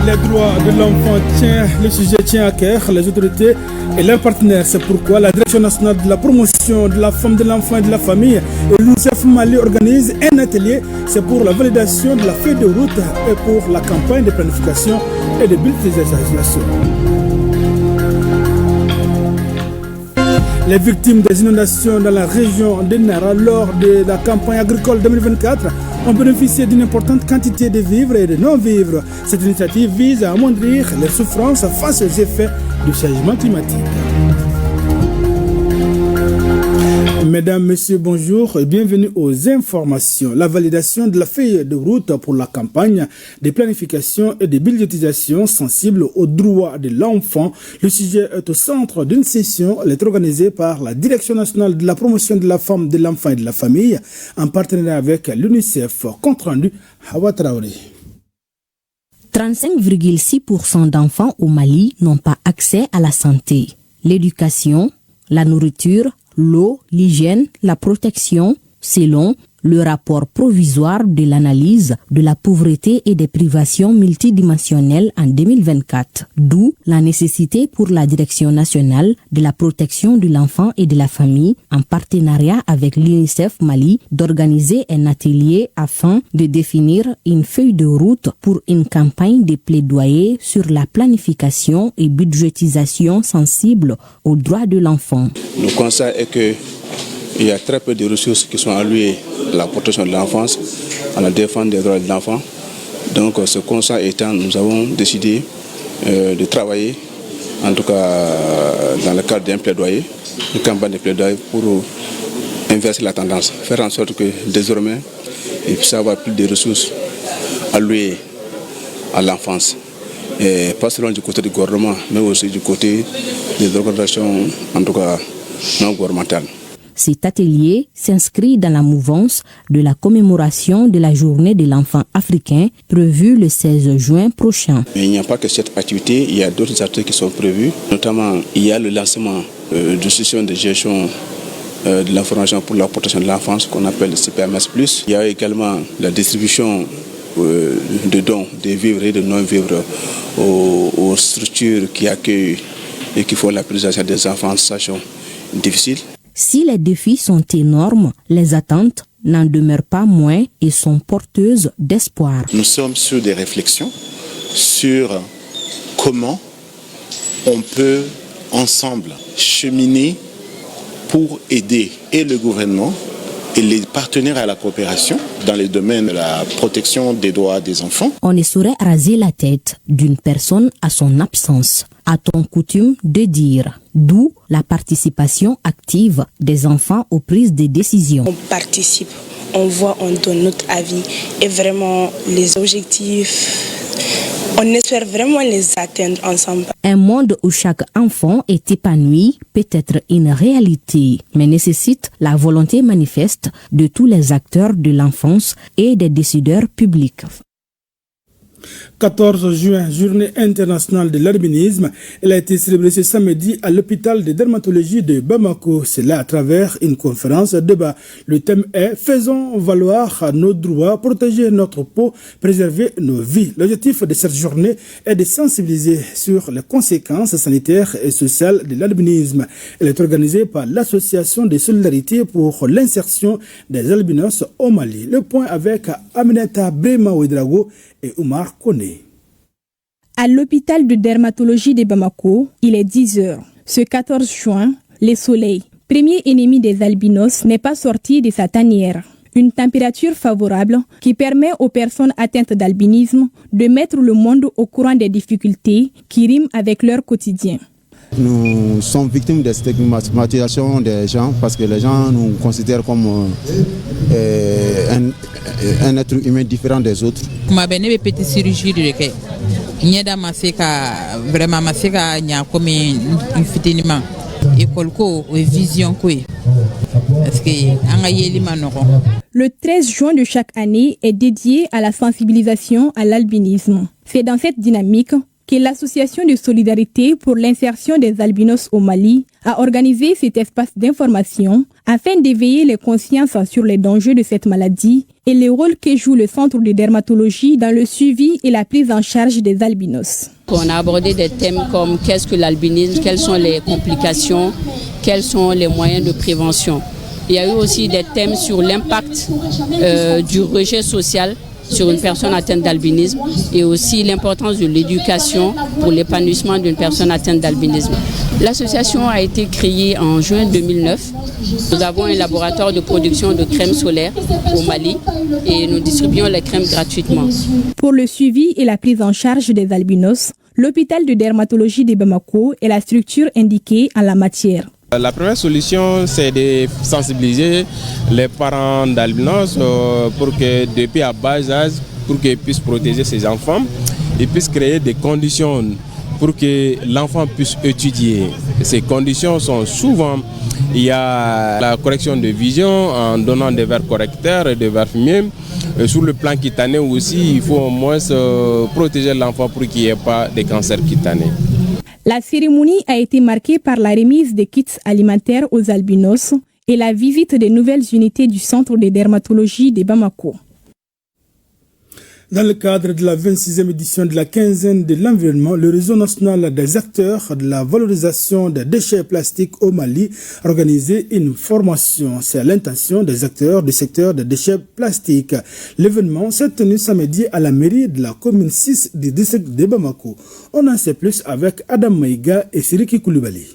Les droits de l'enfant le sujet tient à cœur les autorités et leurs partenaires. C'est pourquoi la Direction nationale de la promotion de la femme, de l'enfant et de la famille et l'UNICEF Mali organise un atelier. C'est pour la validation de la feuille de route et pour la campagne de planification et de budgétisation. Les victimes des inondations dans la région de Nara lors de la campagne agricole 2024 ont bénéficié d'une importante quantité de vivres et de non-vivres. Cette initiative vise à amoindrir les souffrances face aux effets du changement climatique. Mesdames, Messieurs, bonjour et bienvenue aux informations. La validation de la feuille de route pour la campagne de planification et de budgétisation sensible aux droits de l'enfant. Le sujet est au centre d'une session organisée par la Direction nationale de la promotion de la femme, de l'enfant et de la famille en partenariat avec l'UNICEF. Compte rendu, Hawa Traoré. 35,6% d'enfants au Mali n'ont pas accès à la santé, l'éducation, la nourriture, l'eau, l'hygiène, la protection, selon le rapport provisoire de l'analyse de la pauvreté et des privations multidimensionnelles en 2024. D'où la nécessité pour la Direction nationale de la protection de l'enfant et de la famille, en partenariat avec l'UNICEF Mali, d'organiser un atelier afin de définir une feuille de route pour une campagne de plaidoyer sur la planification et budgétisation sensible aux droits de l'enfant. Le constat est que il y a très peu de ressources qui sont allouées à la protection de l'enfance, à la défense des droits de l'enfant. Donc ce constat étant, nous avons décidé de travailler, en tout cas dans le cadre d'un plaidoyer, une campagne de plaidoyer pour inverser la tendance, faire en sorte que désormais, il puisse y avoir plus de ressources allouées à l'enfance. Et pas seulement du côté du gouvernement, mais aussi du côté des organisations, en tout cas non gouvernementales. Cet atelier s'inscrit dans la mouvance de la commémoration de la journée de l'enfant africain prévue le 16 juin prochain. Mais il n'y a pas que cette activité, il y a d'autres activités qui sont prévues. Notamment, il y a le lancement du système de gestion de l'information pour la protection de l'enfance qu'on appelle le CPMS+. Il y a également la distribution de dons, de vivres et de non-vivres aux structures qui accueillent et qui font la prise en charge des enfants en situation difficile. Si les défis sont énormes, les attentes n'en demeurent pas moins et sont porteuses d'espoir. Nous sommes sur des réflexions sur comment on peut ensemble cheminer pour aider et le gouvernement et les partenaires à la coopération dans les domaines de la protection des droits des enfants. On ne saurait raser la tête d'une personne à son absence, a-t-on coutume de dire. D'où la participation active des enfants aux prises de décision. On participe, on voit, on donne notre avis et vraiment les objectifs, on espère vraiment les atteindre ensemble. Un monde où chaque enfant est épanoui peut être une réalité, mais nécessite la volonté manifeste de tous les acteurs de l'enfance et des décideurs publics. 14 juin, journée internationale de l'albinisme. Elle a été célébrée ce samedi à l'hôpital de dermatologie de Bamako. C'est là à travers une conférence débat. Le thème est « Faisons valoir nos droits, protéger notre peau, préserver nos vies ». L'objectif de cette journée est de sensibiliser sur les conséquences sanitaires et sociales de l'albinisme. Elle est organisée par l'Association de solidarité pour l'insertion des albinos au Mali. Le point avec Aminata Brema-Ouedrago et Oumar Koné. À l'hôpital de dermatologie de Bamako, il est 10 heures. Ce 14 juin, le soleil, premier ennemi des albinos, n'est pas sorti de sa tanière. Une température favorable qui permet aux personnes atteintes d'albinisme de mettre le monde au courant des difficultés qui riment avec leur quotidien. Nous sommes victimes de stigmatisation des gens parce que les gens nous considèrent comme un être humain différent des autres. Ma bene be petite chirurgie de ke nyeda maseka vraiment maseka nya comme infiniment école ko vision ko parce que anga yeli manoko. Le 13 juin de chaque année est dédié à la sensibilisation à l'albinisme. C'est dans cette dynamique que l'association de solidarité pour l'insertion des albinos au Mali a organisé cet espace d'information afin d'éveiller les consciences sur les dangers de cette maladie et le rôle que joue le centre de dermatologie dans le suivi et la prise en charge des albinos. On a abordé des thèmes comme qu'est-ce que l'albinisme, quelles sont les complications, quels sont les moyens de prévention. Il y a eu aussi des thèmes sur l'impact du rejet social sur une personne atteinte d'albinisme et aussi l'importance de l'éducation pour l'épanouissement d'une personne atteinte d'albinisme. L'association a été créée en juin 2009. Nous avons un laboratoire de production de crèmes solaires au Mali et nous distribuons les crèmes gratuitement. Pour le suivi et la prise en charge des albinos, l'hôpital de dermatologie de Bamako est la structure indiquée en la matière. La première solution, c'est de sensibiliser les parents d'albinos pour que depuis à bas âge, pour qu'ils puissent protéger ses enfants et puissent créer des conditions pour que l'enfant puisse étudier. Ces conditions sont souvent, il y a la correction de vision en donnant des verres correcteurs et des verres fumés. Sur le plan cutané aussi, il faut au moins protéger l'enfant pour qu'il n'y ait pas de cancer cutané. La cérémonie a été marquée par la remise des kits alimentaires aux albinos et la visite des nouvelles unités du centre de dermatologie de Bamako. Dans le cadre de la 26e édition de la quinzaine de l'environnement, le réseau national des acteurs de la valorisation des déchets plastiques au Mali a organisé une formation. C'est l'intention des acteurs du secteur des déchets plastiques. L'événement s'est tenu samedi à la mairie de la commune 6 du district de Bamako. On en sait plus avec Adam Maïga et Siriki Koulibaly.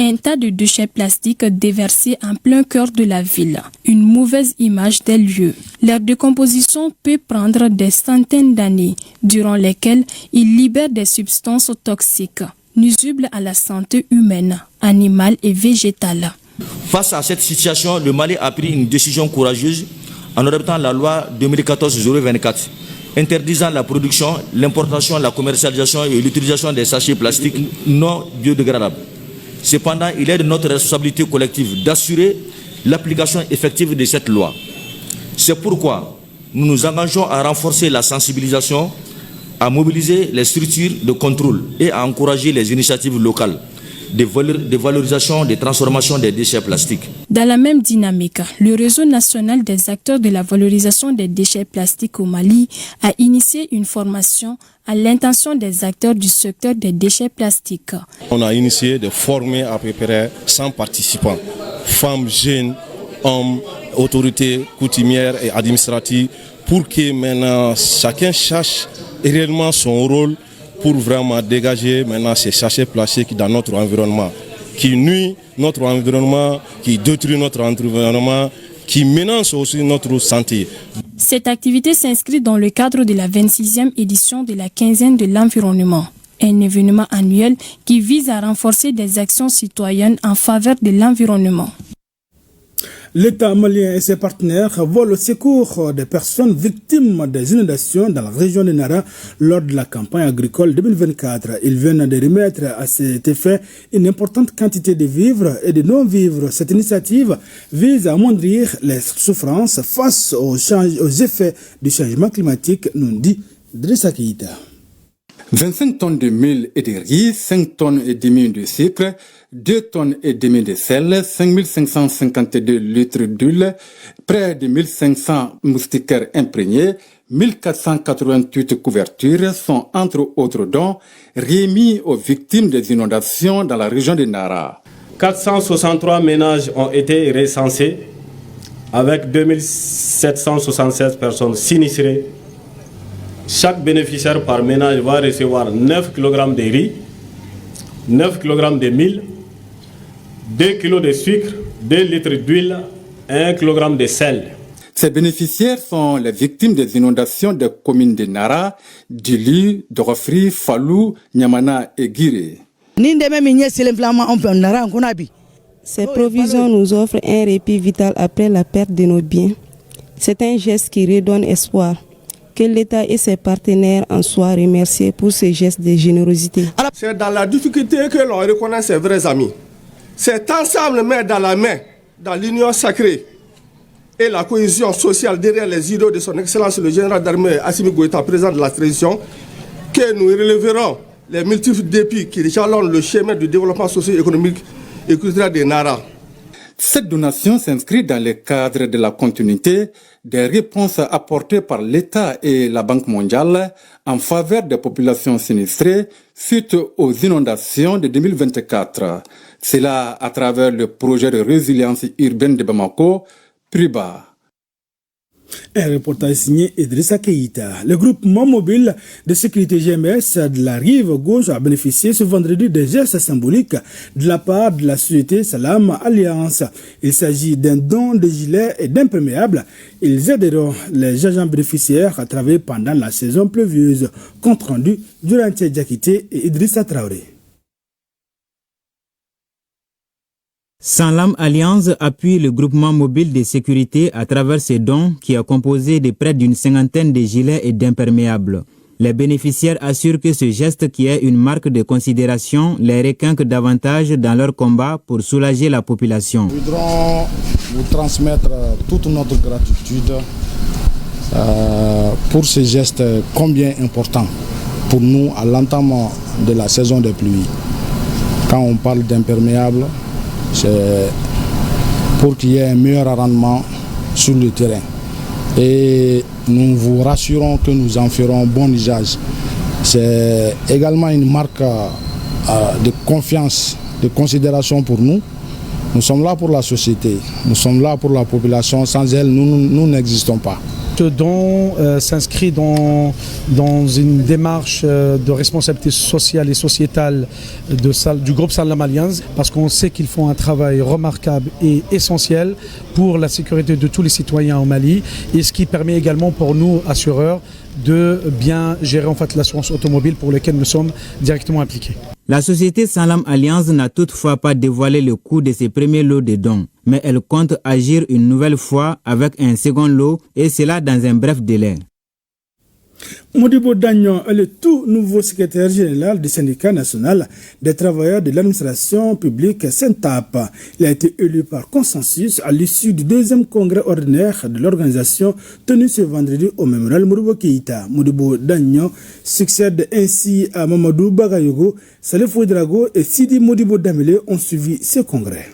Un tas de déchets plastiques déversés en plein cœur de la ville. Une mauvaise image des lieux. Leur décomposition peut prendre des centaines d'années, durant lesquelles ils libèrent des substances toxiques, nuisibles à la santé humaine, animale et végétale. Face à cette situation, le Mali a pris une décision courageuse en adoptant la loi 2014-024, interdisant la production, l'importation, la commercialisation et l'utilisation des sachets plastiques non biodégradables. Cependant, il est de notre responsabilité collective d'assurer l'application effective de cette loi. C'est pourquoi nous nous engageons à renforcer la sensibilisation, à mobiliser les structures de contrôle et à encourager les initiatives locales de valorisation, de transformation des déchets plastiques. Dans la même dynamique, le réseau national des acteurs de la valorisation des déchets plastiques au Mali a initié une formation à l'intention des acteurs du secteur des déchets plastiques. On a initié de former à peu près 100 participants, femmes, jeunes, hommes, autorités coutumières et administratives, pour que maintenant chacun sache réellement son rôle pour vraiment dégager maintenant ces sachets plastiques dans notre environnement, qui nuit notre environnement, qui détruit notre environnement, qui menace aussi notre santé. Cette activité s'inscrit dans le cadre de la 26e édition de la quinzaine de l'environnement, un événement annuel qui vise à renforcer des actions citoyennes en faveur de l'environnement. L'État malien et ses partenaires volent au secours des personnes victimes des inondations dans la région de Nara lors de la campagne agricole 2024. Ils viennent de remettre à cet effet une importante quantité de vivres et de non-vivres. Cette initiative vise à amoindrir les souffrances face aux effets du changement climatique, nous dit Drissa Keïta. 25 tonnes de mil et de riz, 5 tonnes et demi de sucre, 2 tonnes et demi de sel, 5552 litres d'huile, près de 1500 moustiquaires imprégnés, 1488 couvertures sont entre autres dons remis aux victimes des inondations dans la région de Nara. 463 ménages ont été recensés avec 2776 personnes sinistrées. Chaque bénéficiaire par ménage va recevoir 9 kg de riz, 9 kg de mil, 2 kg de sucre, 2 litres d'huile, 1 kg de sel. Ces bénéficiaires sont les victimes des inondations des communes de Nara, Dili, Dorofri, Falou, Nyamana et Guiré. Ces provisions nous offrent un répit vital après la perte de nos biens. C'est un geste qui redonne espoir. Que l'État et ses partenaires en soient remerciés pour ces gestes de générosité. C'est dans la difficulté que l'on reconnaît ses vrais amis. C'est ensemble, main dans la main, dans l'union sacrée et la cohésion sociale derrière les idées de son Excellence le général d'armée Assimi Goïta, président de la transition, que nous relèverons les multiples défis qui jalonnent le chemin du développement socio-économique et culturel des Nara. Cette donation s'inscrit dans le cadre de la continuité des réponses apportées par l'État et la Banque mondiale en faveur des populations sinistrées suite aux inondations de 2024. C'est là à travers le projet de résilience urbaine de Bamako, PRIBA. Un reportage signé Idrissa Keïta. Le groupement mobile de sécurité GMS de la rive gauche a bénéficié ce vendredi des gestes symboliques de la part de la société Salam Alliance. Il s'agit d'un don de gilets et d'imperméables. Ils aideront les agents bénéficiaires à travailler pendant la saison pluvieuse. Compte rendu durant Diakité et Idrissa Traoré. Salam Alliance appuie le groupement mobile de sécurité à travers ses dons qui est composé de près d'une cinquantaine de gilets et d'imperméables. Les bénéficiaires assurent que ce geste qui est une marque de considération les requinque davantage dans leur combat pour soulager la population. Nous voudrons vous transmettre toute notre gratitude pour ce geste combien important pour nous à l'entame de la saison des pluies. Quand on parle d'imperméables, c'est pour qu'il y ait un meilleur rendement sur le terrain. Et nous vous rassurons que nous en ferons bon usage. C'est également une marque de confiance, de considération pour nous. Nous sommes là pour la société, nous sommes là pour la population. Sans elle, nous n'existons pas. Ce don s'inscrit dans une démarche de responsabilité sociale et sociétale du groupe Salam Alliance, parce qu'on sait qu'ils font un travail remarquable et essentiel pour la sécurité de tous les citoyens au Mali, et ce qui permet également pour nous, assureurs, de bien gérer en fait l'assurance automobile pour laquelle nous sommes directement impliqués. La société Salam Alliance n'a toutefois pas dévoilé le coût de ses premiers lots de dons, mais elle compte agir une nouvelle fois avec un second lot, et cela dans un bref délai. Modibo Dagnon est le tout nouveau secrétaire général du syndicat national des travailleurs de l'administration publique SYNTAP. Il a été élu par consensus à l'issue du deuxième congrès ordinaire de l'organisation tenu ce vendredi au mémorial Modibo Keïta. Modibo Dagnon succède ainsi à Mamadou Bagayogo. Salif Ouedraogo et Sidi Modibo Damele ont suivi ce congrès.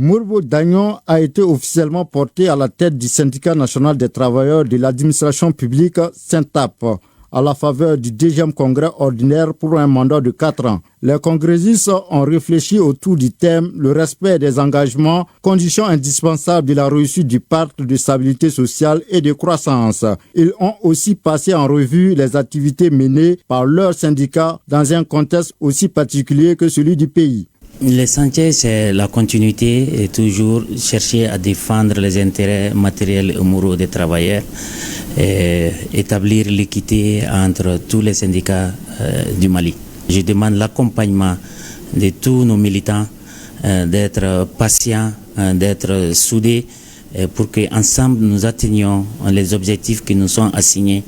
Modibo Dagnon a été officiellement porté à la tête du syndicat national des travailleurs de l'administration publique SYNTAP à la faveur du deuxième congrès ordinaire pour un mandat de 4 ans. Les congressistes ont réfléchi autour du thème « Le respect des engagements, condition indispensable de la réussite du pacte de stabilité sociale et de croissance ». Ils ont aussi passé en revue les activités menées par leur syndicat dans un contexte aussi particulier que celui du pays. L'essentiel, c'est la continuité et toujours chercher à défendre les intérêts matériels et moraux des travailleurs, et établir l'équité entre tous les syndicats du Mali. Je demande l'accompagnement de tous nos militants, d'être patients, d'être soudés, pour qu'ensemble nous atteignions les objectifs qui nous sont assignés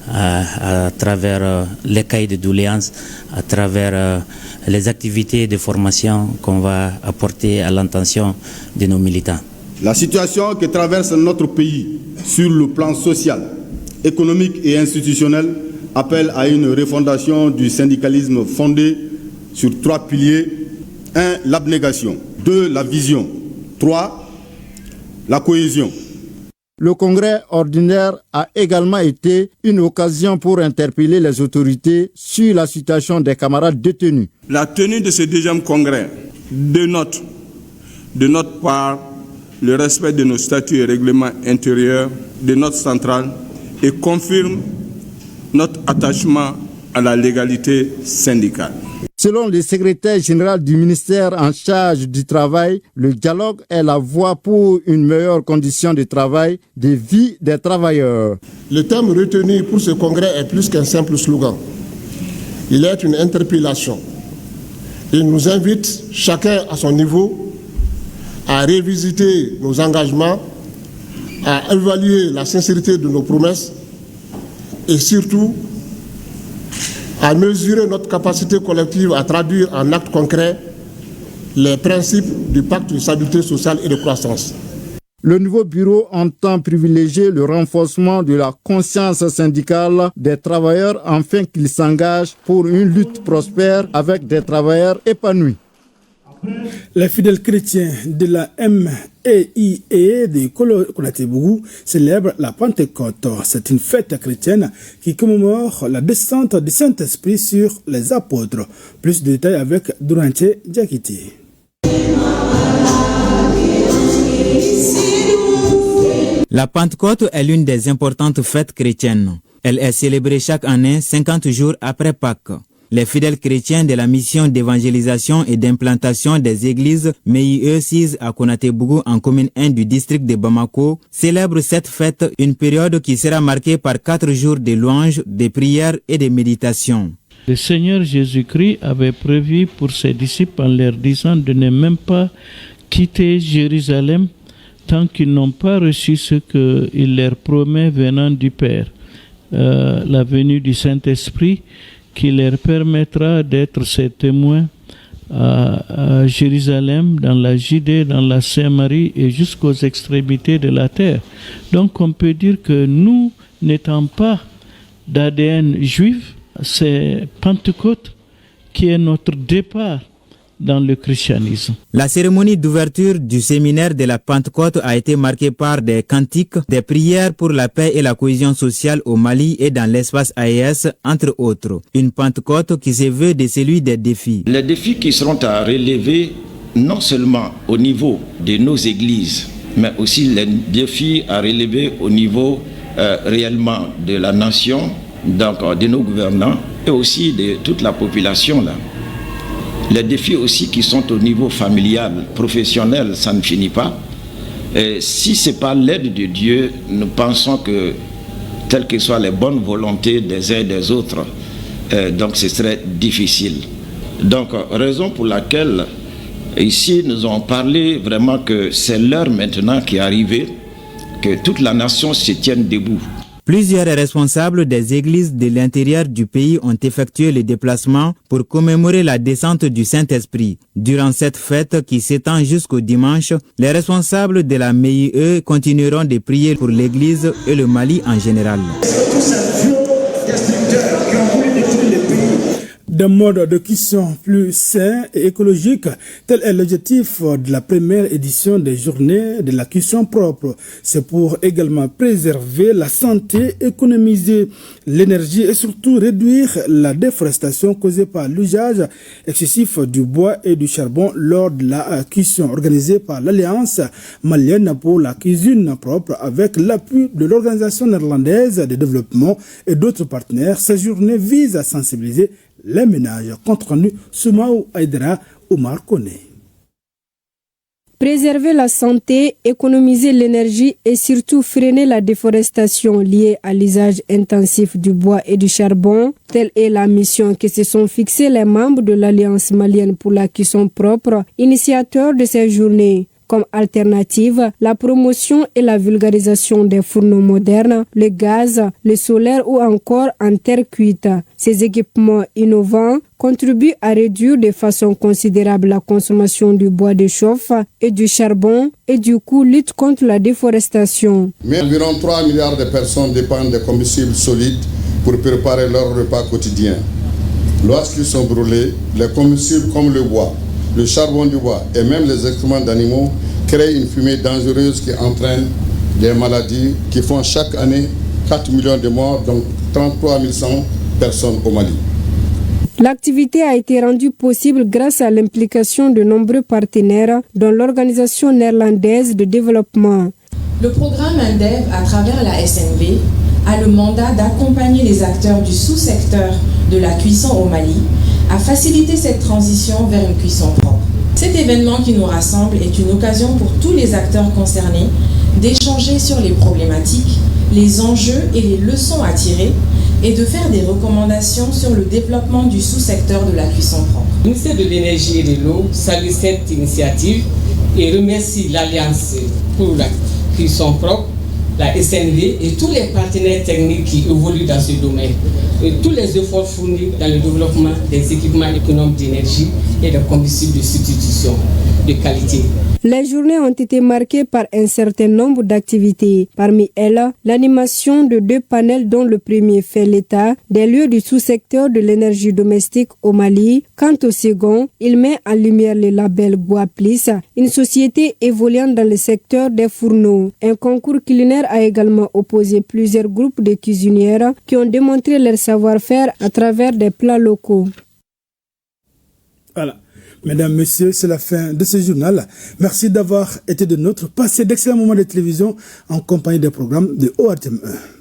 à travers les cahiers de doléances, à travers les activités de formation qu'on va apporter à l'intention de nos militants. La situation que traverse notre pays sur le plan social, économique et institutionnel appelle à une refondation du syndicalisme fondé sur 3 piliers. 1. L'abnégation. 2. La vision. 3. La cohésion. Le congrès ordinaire a également été une occasion pour interpeller les autorités sur la situation des camarades détenus. La tenue de ce deuxième congrès dénote de notre part le respect de nos statuts et règlements intérieurs de notre centrale et confirme notre attachement à la légalité syndicale. Selon le secrétaire général du ministère en charge du travail, le dialogue est la voie pour une meilleure condition de travail, de vie des travailleurs. Le thème retenu pour ce congrès est plus qu'un simple slogan. Il est une interpellation. Il nous invite, chacun à son niveau, à révisiter nos engagements, à évaluer la sincérité de nos promesses et surtout à mesurer notre capacité collective à traduire en actes concrets les principes du pacte de stabilité sociale et de croissance. Le nouveau bureau entend privilégier le renforcement de la conscience syndicale des travailleurs afin qu'ils s'engagent pour une lutte prospère avec des travailleurs épanouis. Les fidèles chrétiens de la MEIE de Konaté-Bougou célèbrent la Pentecôte. C'est une fête chrétienne qui commémore la descente du Saint-Esprit sur les apôtres. Plus de détails avec Durante Diakité. La Pentecôte est l'une des importantes fêtes chrétiennes. Elle est célébrée chaque année 50 jours après Pâques. Les fidèles chrétiens de la mission d'évangélisation et d'implantation des églises MEIE 6 à Konaté-Bougou en commune 1 du district de Bamako célèbrent cette fête, une période qui sera marquée par 4 jours de louanges, de prières et de méditations. Le Seigneur Jésus-Christ avait prévu pour ses disciples en leur disant de ne même pas quitter Jérusalem tant qu'ils n'ont pas reçu ce qu'il leur promet venant du Père, la venue du Saint-Esprit qui leur permettra d'être ses témoins à Jérusalem, dans la Judée, dans la Samarie et jusqu'aux extrémités de la terre. Donc on peut dire que nous, n'étant pas d'ADN juif, c'est Pentecôte qui est notre départ dans le christianisme. La cérémonie d'ouverture du séminaire de la Pentecôte a été marquée par des cantiques, des prières pour la paix et la cohésion sociale au Mali et dans l'espace AES, entre autres. Une Pentecôte qui se veut de celui des défis. Les défis qui seront à relever non seulement au niveau de nos églises, mais aussi les défis à relever au niveau réellement de la nation, donc de nos gouvernants et aussi de toute la population là. Les défis aussi qui sont au niveau familial, professionnel, ça ne finit pas. Et si ce n'est pas l'aide de Dieu, nous pensons que, telles que soient les bonnes volontés des uns et des autres, donc ce serait difficile. Donc, raison pour laquelle, ici, nous avons parlé vraiment que c'est l'heure maintenant qui est arrivée, que toute la nation se tienne debout. Plusieurs responsables des églises de l'intérieur du pays ont effectué le déplacement pour commémorer la descente du Saint-Esprit. Durant cette fête qui s'étend jusqu'au dimanche, les responsables de la MEIE continueront de prier pour l'Église et le Mali en général. D'un mode de cuisson plus sain et écologique, tel est l'objectif de la première édition des journées de la cuisson propre. C'est pour également préserver la santé, économiser l'énergie et surtout réduire la déforestation causée par l'usage excessif du bois et du charbon lors de la cuisson organisée par l'Alliance malienne pour la cuisine propre avec l'appui de l'Organisation néerlandaise de développement et d'autres partenaires. Ces journées visent à sensibiliser les ménages. Compte rendu Soumaou Aïdra, Oumar Kone. Préserver la santé, économiser l'énergie et surtout freiner la déforestation liée à l'usage intensif du bois et du charbon, telle est la mission que se sont fixés les membres de l'Alliance malienne pour la cuisson propre, initiateurs de ces journées. Comme alternative, la promotion et la vulgarisation des fourneaux modernes, le gaz, le solaire ou encore en terre cuite. Ces équipements innovants contribuent à réduire de façon considérable la consommation du bois de chauffe et du charbon et du coup luttent contre la déforestation. Mais environ 3 milliards de personnes dépendent des combustibles solides pour préparer leur repas quotidien. Lorsqu'ils sont brûlés, les combustibles comme le bois, le charbon du bois et même les excréments d'animaux créent une fumée dangereuse qui entraîne des maladies qui font chaque année 4 millions de morts, donc 33 100 personnes au Mali. L'activité a été rendue possible grâce à l'implication de nombreux partenaires, dont l'Organisation néerlandaise de développement. Le programme INDEV, à travers la SNV, a le mandat d'accompagner les acteurs du sous-secteur de la cuisson au Mali à faciliter cette transition vers une cuisson propre. Cet événement qui nous rassemble est une occasion pour tous les acteurs concernés d'échanger sur les problématiques, les enjeux et les leçons à tirer et de faire des recommandations sur le développement du sous-secteur de la cuisson propre. Le ministère de l'Énergie et de l'Eau salue cette initiative et remercie l'Alliance pour la cuisson propre, la SNV et tous les partenaires techniques qui évoluent dans ce domaine et tous les efforts fournis dans le développement des équipements économes d'énergie et de combustibles de substitution. de qualité. Les journées ont été marquées par un certain nombre d'activités. Parmi elles, l'animation de 2 panels dont le premier fait l'état des lieux du sous-secteur de l'énergie domestique au Mali. Quant au second, il met en lumière le label Guaplis, une société évoluant dans le secteur des fourneaux. Un concours culinaire a également opposé plusieurs groupes de cuisinières qui ont démontré leur savoir-faire à travers des plats locaux. Voilà. Mesdames, Messieurs, c'est la fin de ce journal. Merci d'avoir été de notre passé d'excellents moments de télévision en compagnie des programmes de ORTM1.